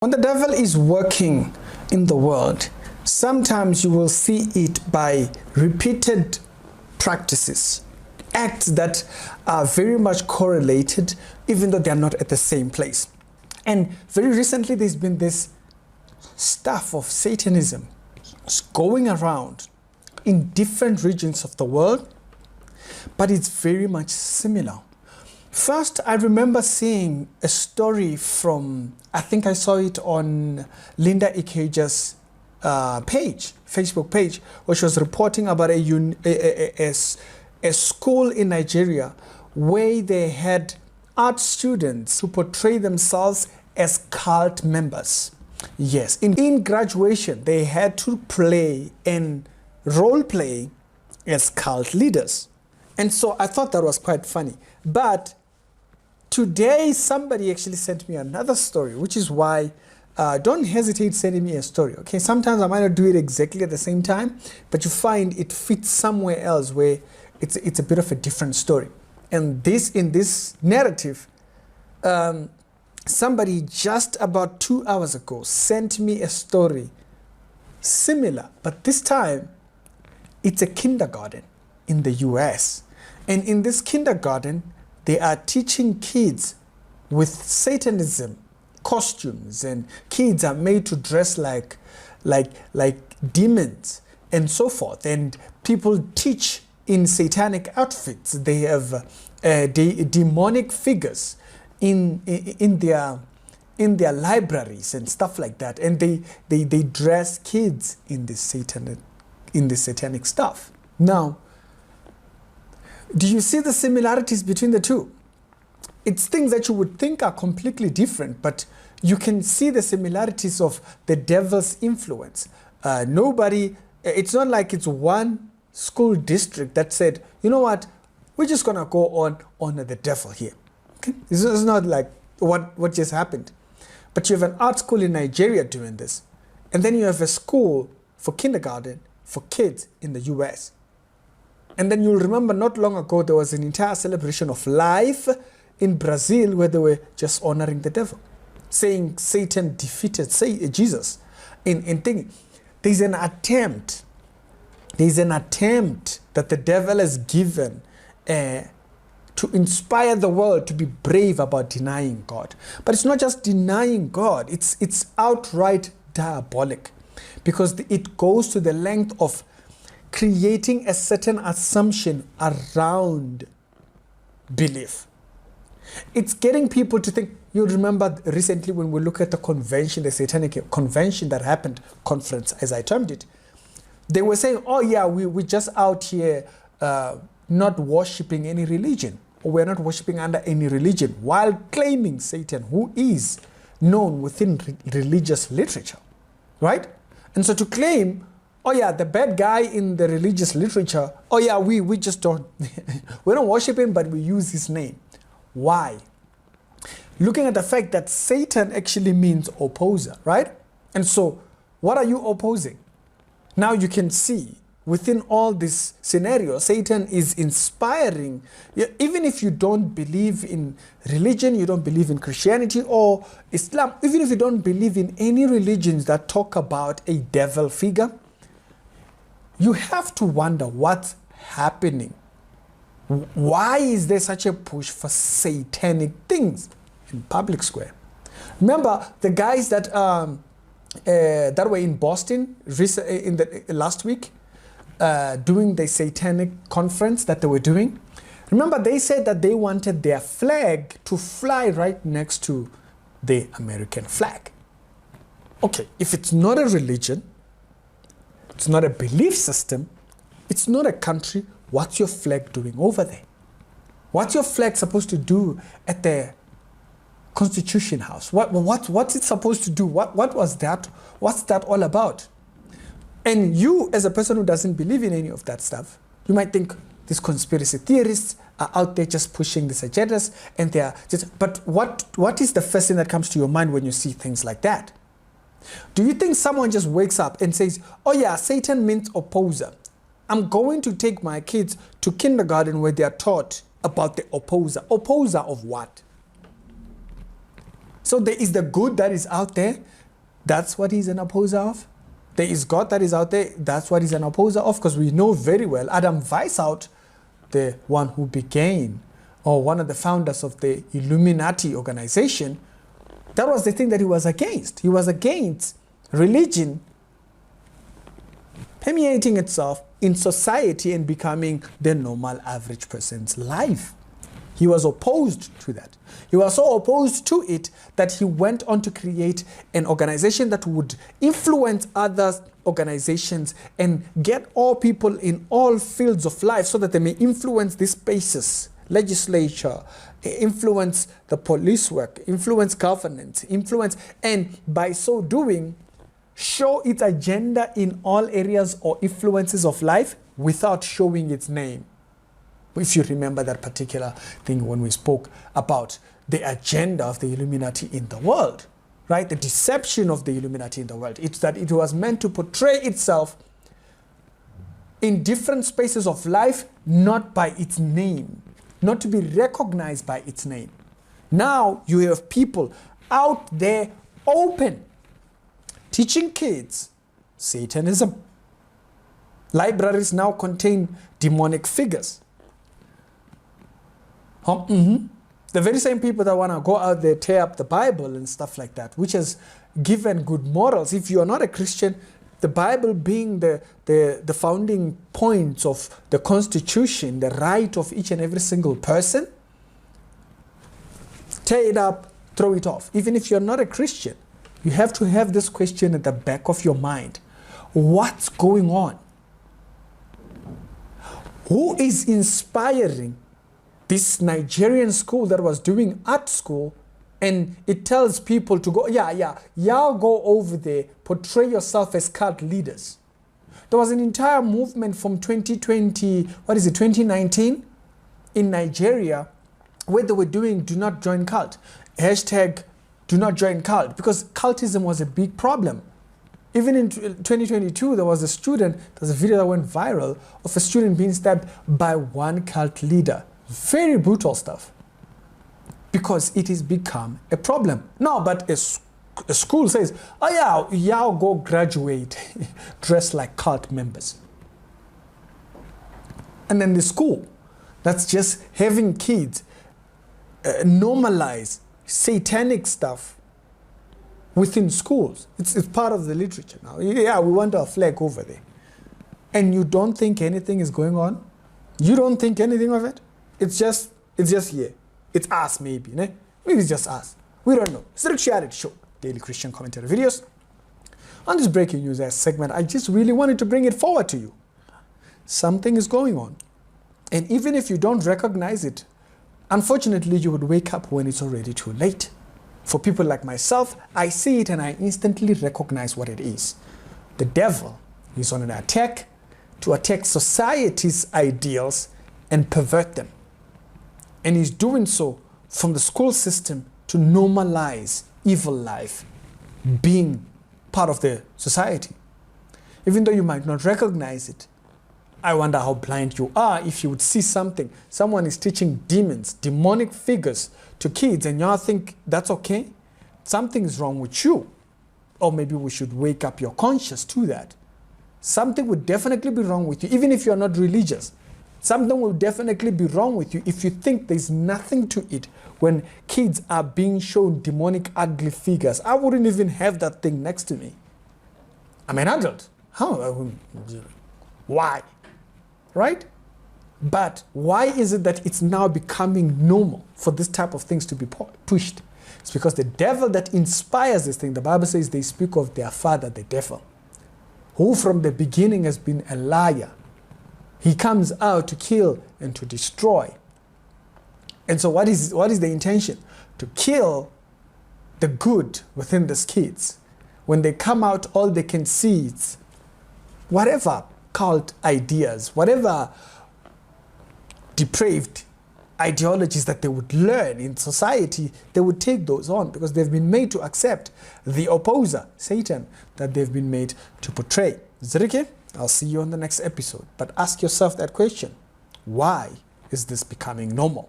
When the devil is working in the world, sometimes you will see it by repeated practices, acts that are very much correlated, even though they are not at the same place. And very recently, there's been this stuff of Satanism going around in different regions of the world, but it's very much similar. First, I remember seeing a story from, I think I saw it on Linda Ikeja's page, Facebook page, which was reporting about a school in Nigeria where they had art students who portray themselves as cult members. Yes, in graduation, they had to play and role play as cult leaders. And so I thought that was quite funny. But today, somebody actually sent me another story, which is why don't hesitate sending me a story, okay? Sometimes I might not do it exactly at the same time, but you find it fits somewhere else where it's a bit of a different story. And in this narrative, somebody just about 2 hours ago sent me a story similar, but this time it's a kindergarten in the US. And in this kindergarten, they are teaching kids with Satanism costumes, and kids are made to dress like demons and so forth. And people teach in satanic outfits. They have demonic figures in their libraries and stuff like that. And they dress kids in this satanic stuff. Now, do you see the similarities between the two? It's things that you would think are completely different, but you can see the similarities of the devil's influence. It's not like it's one school district that said, you know what, we're just gonna go on honor the devil here. Okay? It's not like what just happened. But you have an art school in Nigeria doing this, and then you have a school for kindergarten for kids in the US. And then you'll remember not long ago, there was an entire celebration of life in Brazil where they were just honoring the devil, saying Satan defeated Jesus. In thinking, there's an attempt that the devil has given to inspire the world to be brave about denying God. But it's not just denying God, it's outright diabolic, because it goes to the length of creating a certain assumption around belief. It's getting people to think. You remember recently when we look at the convention, the Satanic convention that happened, conference as I termed it, they were saying, oh yeah, we're just out here not worshipping any religion, or we're not worshipping under any religion, while claiming Satan, who is known within religious literature, right? And so to claim, oh yeah, the bad guy in the religious literature, oh yeah, we just don't, we don't worship him, but we use his name. Why? Looking at the fact that Satan actually means opposer, right? And so what are you opposing? Now you can see within all this scenario, Satan is inspiring, even if you don't believe in religion, you don't believe in Christianity or Islam, even if you don't believe in any religions that talk about a devil figure, you have to wonder what's happening. Why is there such a push for satanic things in public square? Remember the guys that were in Boston last week doing the satanic conference that they were doing? Remember they said that they wanted their flag to fly right next to the American flag. Okay, if it's not a religion, it's not a belief system, it's not a country, what's your flag doing over there? What's your flag supposed to do at the Constitution House? What's it supposed to do? What was that? What's that all about? And you, as a person who doesn't believe in any of that stuff, you might think these conspiracy theorists are out there just pushing these agendas, and they are just, but what is the first thing that comes to your mind when you see things like that? Do you think someone just wakes up and says, oh yeah, Satan means opposer. I'm going to take my kids to kindergarten where they are taught about the opposer. Opposer of what? So there is the good that is out there. That's what he's an opposer of. There is God that is out there. That's what he's an opposer of, because we know very well Adam Weishaupt, the one who began, or one of the founders of the Illuminati organization, that was the thing that he was against. He was against religion permeating itself in society and becoming the normal average person's life. He was opposed to that. He was so opposed to it that he went on to create an organization that would influence other organizations and get all people in all fields of life so that they may influence these spaces, legislature, influence the police work, influence governance, influence, and by so doing, show its agenda in all areas or influences of life without showing its name. If you remember that particular thing when we spoke about the agenda of the Illuminati in the world, right? The deception of the Illuminati in the world. It's that it was meant to portray itself in different spaces of life, not by its name, not to be recognized by its name. Now you have people out there open, teaching kids Satanism. Libraries now contain demonic figures. The very same people that want to go out there, tear up the Bible and stuff like that, which has given good morals. If you are not a Christian, the Bible being the founding points of the Constitution, the right of each and every single person, tear it up, throw it off. Even if you're not a Christian, you have to have this question at the back of your mind. What's going on? Who is inspiring this Nigerian school that was doing art school, and it tells people to go, y'all go over there, portray yourself as cult leaders. There was an entire movement from 2019 in Nigeria where they were doing do not join cult. Hashtag do not join cult, because cultism was a big problem. Even in 2022, there was a video that went viral of a student being stabbed by one cult leader. Very brutal stuff, because it has become a problem. No, but a school says, oh yeah, y'all go graduate dressed like cult members. And then the school that's just having kids normalize satanic stuff within schools. It's part of the literature now. Yeah, we want our flag over there. And you don't think anything is going on? You don't think anything of it? It's just here. It's us, maybe. Maybe it's just us. We don't know. It's the Reality Show, daily Christian commentary videos. On this breaking news segment, I just really wanted to bring it forward to you. Something is going on. And even if you don't recognize it, unfortunately, you would wake up when it's already too late. For people like myself, I see it and I instantly recognize what it is. The devil is on an attack to attack society's ideals and pervert them. And he's doing so from the school system to normalize evil life being part of the society. Even though you might not recognize it, I wonder how blind you are if you would see something. Someone is teaching demons, demonic figures to kids, and y'all think that's okay? Something is wrong with you. Or maybe we should wake up your conscience to that. Something would definitely be wrong with you, even if you're not religious. Something will definitely be wrong with you if you think there's nothing to it when kids are being shown demonic, ugly figures. I wouldn't even have that thing next to me. I'm an adult. How? Why? Right? But why is it that it's now becoming normal for this type of things to be pushed? It's because the devil that inspires this thing, the Bible says they speak of their father, the devil, who from the beginning has been a liar. He comes out to kill and to destroy. And so what is the intention? To kill the good within these kids. When they come out, all they can see is whatever cult ideas, whatever depraved ideologies that they would learn in society, they would take those on because they've been made to accept the opposer, Satan, that they've been made to portray. Is that okay? I'll see you on the next episode. But ask yourself that question. Why is this becoming normal?